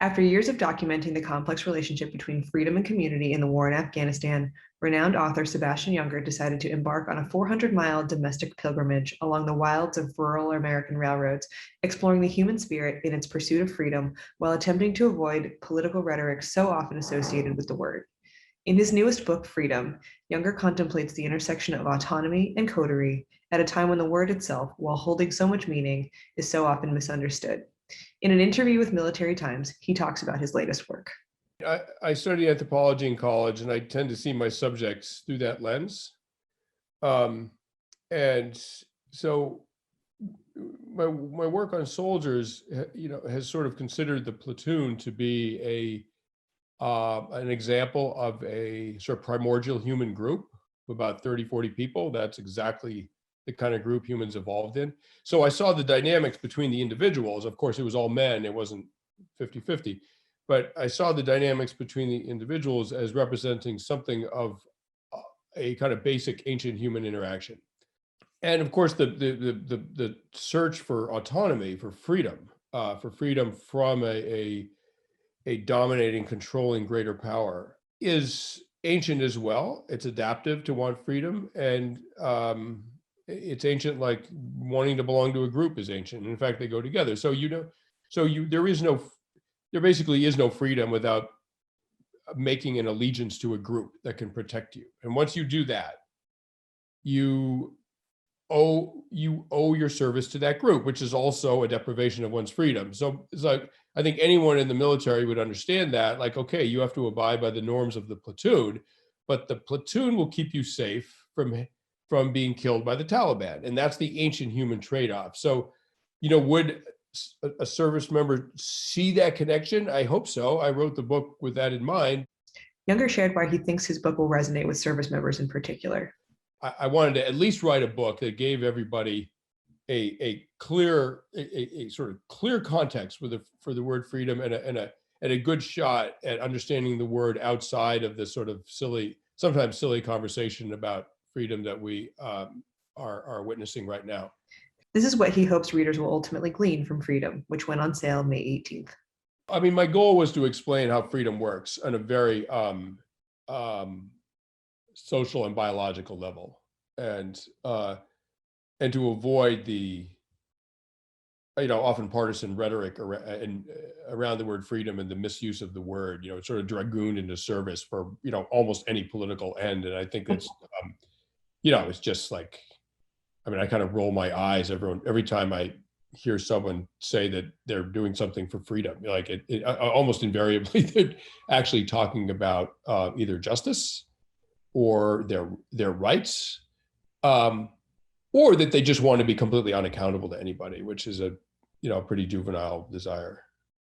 After years of documenting the complex relationship between freedom and community in the war in Afghanistan, renowned author Sebastian Junger decided to embark on a 400-mile domestic pilgrimage along the wilds of rural American railroads, exploring the human spirit in its pursuit of freedom while attempting to avoid political rhetoric so often associated with the word. In his newest book, Freedom, Junger contemplates the intersection of autonomy and coterie at a time when the word itself, while holding so much meaning, is so often misunderstood. In an interview with Military Times, he talks about his latest work. I studied anthropology in college, and I tend to see my subjects through that lens. And so my work on soldiers, has sort of considered the platoon to be an example of a sort of primordial human group of about 30, 40 people. That's exactly the kind of group humans evolved in. So I saw the dynamics between the individuals. Of course, it was all men. It wasn't 50-50. But I saw the dynamics between the individuals as representing something of a kind of basic ancient human interaction. And of course, the search for autonomy, for freedom from a dominating, controlling greater power is ancient as well. It's adaptive to want freedom, and it's ancient like wanting to belong to a group is ancient. In fact, they go together. So there basically is no freedom without making an allegiance to a group that can protect you. And once you do that, you owe your service to that group, which is also a deprivation of one's freedom. So it's like, I think anyone in the military would understand that, like, okay, you have to abide by the norms of the platoon, but the platoon will keep you safe from being killed by the Taliban. And that's the ancient human trade-off. So, would a service member see that connection? I hope so. I wrote the book with that in mind. Junger shared why he thinks his book will resonate with service members in particular. I wanted to at least write a book that gave everybody a sort of clear context for the word freedom, and a good shot at understanding the word outside of this sort of sometimes silly conversation about freedom that we are witnessing right now. This is what he hopes readers will ultimately glean from Freedom, which went on sale May 18th. I mean, my goal was to explain how freedom works on a very social and biological level, and to avoid the often partisan rhetoric around the word freedom and the misuse of the word. It's sort of dragooned into service for almost any political end. And I think that's it's just like, I kind of roll my eyes every time I hear someone say that they're doing something for freedom. Like it almost invariably they're actually talking about either justice or their rights, or that they just want to be completely unaccountable to anybody, which is a pretty juvenile desire.